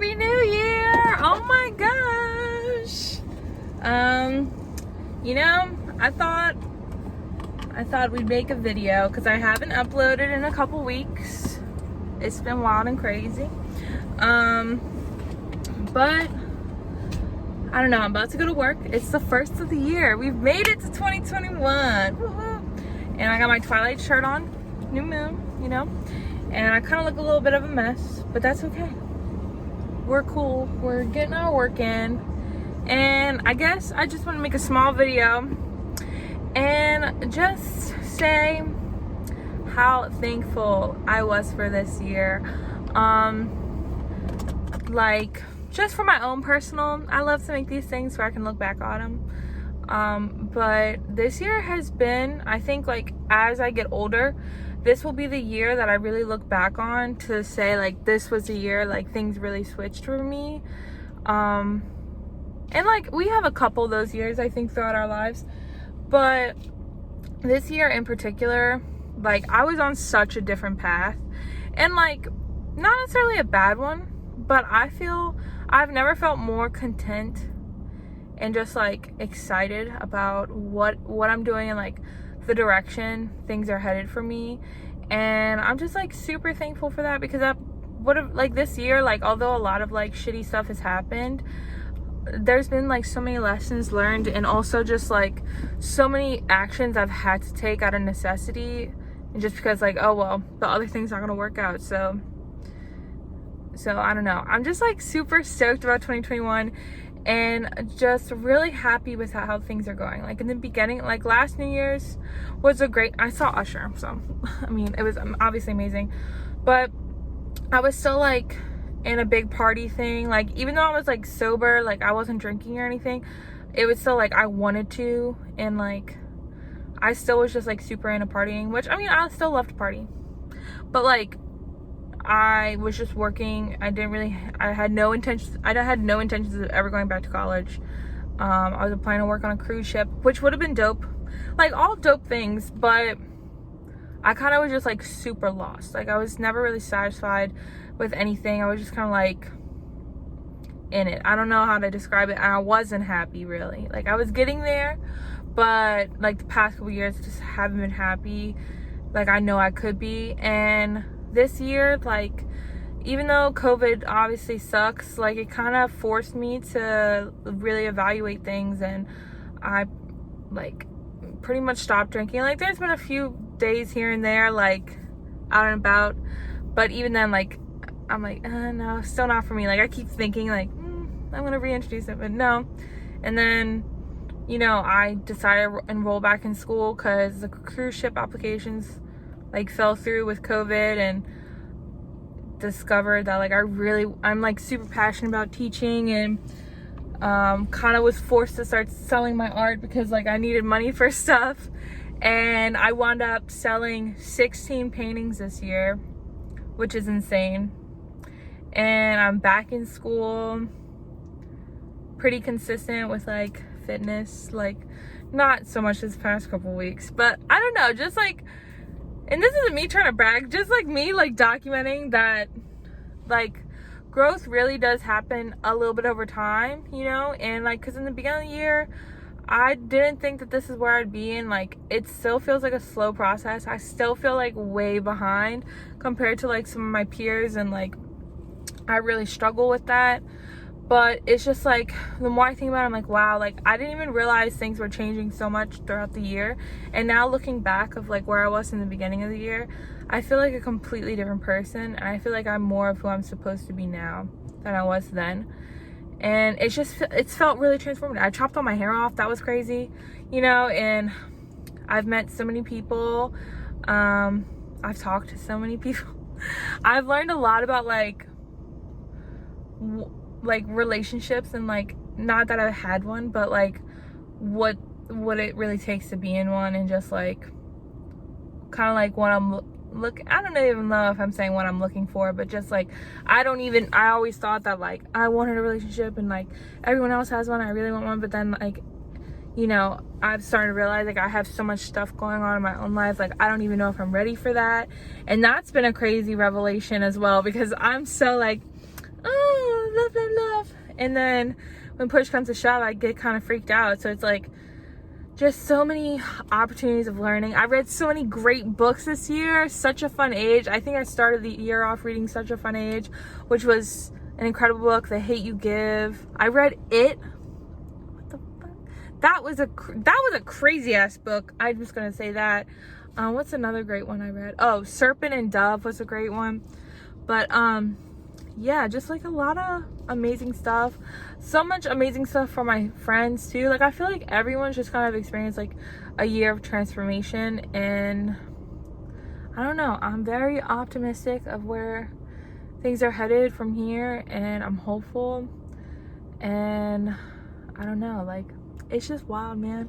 Happy New Year! Oh my gosh. You know, I thought we'd make a video because I haven't uploaded in a couple weeks. It's been wild and crazy. But I don't know, I'm about to go to work. It's the first of the year. We've made it to 2021. Woo-hoo. And I got my Twilight shirt on. New moon, you know. And I kind of look a little bit of a mess, but that's okay. We're cool. We're getting our work in. And I guess I just want to make a small video and just say how thankful I was for this year. Like, just for my own personal, I love to make these things so I can look back on them. But this year has been, I think, like, as I get older, this will be the year that I really look back on to say, like, this was the year, like, things really switched for me. And, like, we have a couple of those years, I think, throughout our lives. But this year in particular, like, I was on such a different path. And, like, not necessarily a bad one, but I feel I've never felt more content and just, like, excited about what I'm doing and, like, the direction things are headed for me. And I'm just, like, super thankful for that, because that would have, like, this year, like, although a lot of, like, shitty stuff has happened, there's been, like, so many lessons learned, and also just, like, so many actions I've had to take out of necessity, and just because, like, oh well, the other thing's not gonna work out. So I don't know, I'm just, like, super stoked about 2021 and just really happy with how things are going. Like, in the beginning, like, last New Year's was I saw Usher, so I mean, it was obviously amazing, but I was still, like, in a big party thing. Like, even though I was, like, sober, like, I wasn't drinking or anything, it was still, like, I wanted to, and, like, I still was just, like, super into partying, which, I mean, I still love to party, but, like, I was just working. I had no intentions of ever going back to college. I was applying to work on a cruise ship, which would have been dope, like, all dope things, but I kind of was just, like, super lost. Like, I was never really satisfied with anything. I was just kind of, like, in it. I don't know how to describe it, and I wasn't happy, really. Like, I was getting there, but, like, the past couple years just haven't been happy like I know I could be. And this year, like, even though COVID obviously sucks, like, it kind of forced me to really evaluate things, and I, like, pretty much stopped drinking. Like, there's been a few days here and there, like, out and about, but even then, like, I'm like, no, still not for me. Like, I keep thinking, like, I'm gonna reintroduce it, but no. And then, you know, I decided to enroll back in school because the cruise ship applications, like, fell through with COVID, and discovered that, like, I'm, like, super passionate about teaching, and kind of was forced to start selling my art because, like, I needed money for stuff. And I wound up selling 16 paintings this year, which is insane. And I'm back in school, pretty consistent with, like, fitness, like, not so much this past couple weeks, but I don't know, just, like, and this isn't me trying to brag, just, like, me, like, documenting that, like, growth really does happen a little bit over time, you know. And, like, because in the beginning of the year, I didn't think that this is where I'd be, and, like, it still feels like a slow process. I still feel, like, way behind compared to, like, some of my peers, and, like, I really struggle with that. But it's just, like, the more I think about it, I'm like, wow, like, I didn't even realize things were changing so much throughout the year. And now looking back of, like, where I was in the beginning of the year, I feel like a completely different person, and I feel like I'm more of who I'm supposed to be now than I was then. And it's felt really transformative. I chopped all my hair off. That was crazy, you know. And I've met so many people. I've talked to so many people. I've learned a lot about, like relationships, and, like, not that I've had one, but, like, what it really takes to be in one, and just, like, kind of, like, what I'm I don't even know if I'm saying what I'm looking for, but just, like, I always thought that, like, I wanted a relationship, and, like, everyone else has one, I really want one. But then, like, you know, I've started to realize, like, I have so much stuff going on in my own life, like, I don't even know if I'm ready for that. And that's been a crazy revelation as well, because I'm so, like, oh, love, love, love. And then when push comes to shove, I get kind of freaked out. So it's like just so many opportunities of learning. I read so many great books this year. Such a fun age. I think I started the year off reading Such a Fun Age, which was an incredible book. The Hate You Give. I read It. What the fuck? That was a crazy ass book. I'm just gonna say that. What's another great one I read? Oh, Serpent and Dove was a great one. But yeah, just like a lot of amazing stuff. So much amazing stuff for my friends too. Like I feel like everyone's just kind of experienced like a year of transformation, and I don't know, I'm very optimistic of where things are headed from here, and I'm hopeful, and I don't know, like it's just wild, man.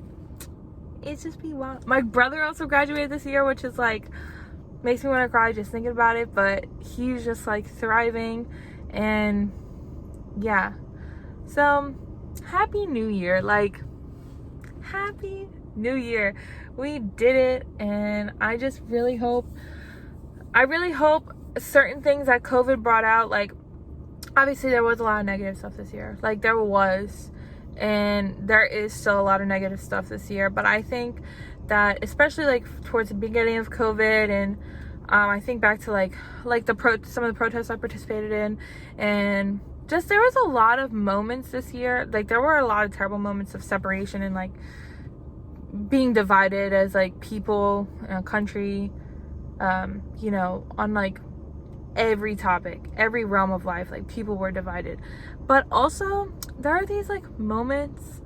It's just be wild. My brother also graduated this year, which is like makes me want to cry just thinking about it, but he's just like thriving, and yeah. So happy new year, like happy new year. We did it, and I just really hope certain things that COVID brought out, like obviously there was a lot of negative stuff this year, like there was, and there is still a lot of negative stuff this year, but I think that especially like towards the beginning of COVID, and I think back to like some of the protests I participated in, and just there was a lot of moments this year, like there were a lot of terrible moments of separation and like being divided as like people in a country, you know, on like every topic, every realm of life, like people were divided. But also there are these like moments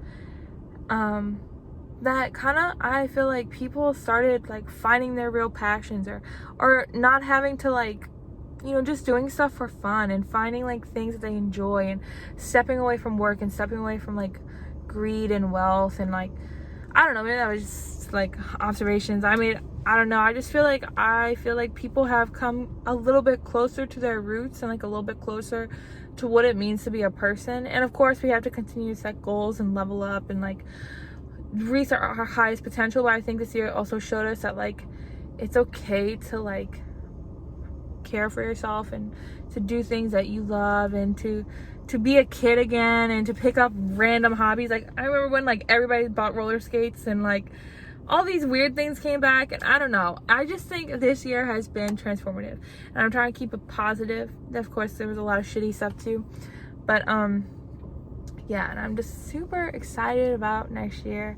that kind of, I feel like people started like finding their real passions, or not having to like, you know, just doing stuff for fun and finding like things that they enjoy, and stepping away from work and stepping away from like greed and wealth, and like I don't know, maybe that was just like observations. I mean, I don't know, I feel like people have come a little bit closer to their roots, and like a little bit closer to what it means to be a person. And of course we have to continue to set goals and level up and like reach our highest potential, but I think this year also showed us that like it's okay to like care for yourself, and to do things that you love, and to be a kid again, and to pick up random hobbies. Like I remember when like everybody bought roller skates, and like all these weird things came back, and I don't know, I just think this year has been transformative, and I'm trying to keep it positive. Of course there was a lot of shitty stuff too, but yeah, and I'm just super excited about next year,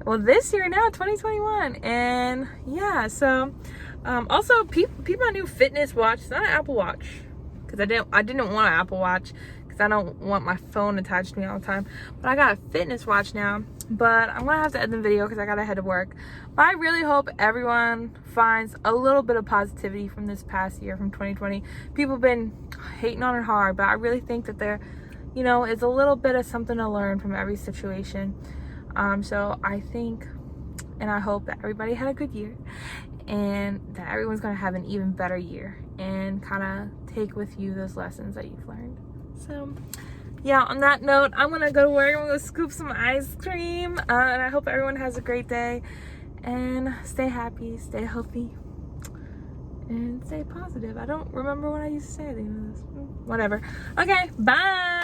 well this year now, 2021. And yeah, so also peep my new fitness watch. It's not an Apple Watch, because I didn't want an Apple Watch because I don't want my phone attached to me all the time, but I got a fitness watch now. But I'm gonna have to end the video because I gotta head to work. But I really hope everyone finds a little bit of positivity from this past year, from 2020. People have been hating on it hard, but I really think that there, you know, is a little bit of something to learn from every situation. So I think, and I hope that everybody had a good year, and that everyone's gonna have an even better year, and kind of take with you those lessons that you've learned. So yeah, on that note, I'm gonna go to work. I'm gonna scoop some ice cream, and I hope everyone has a great day, and stay happy, stay healthy, and stay positive. I don't remember what I used to say at the end of this. Whatever. Okay, bye.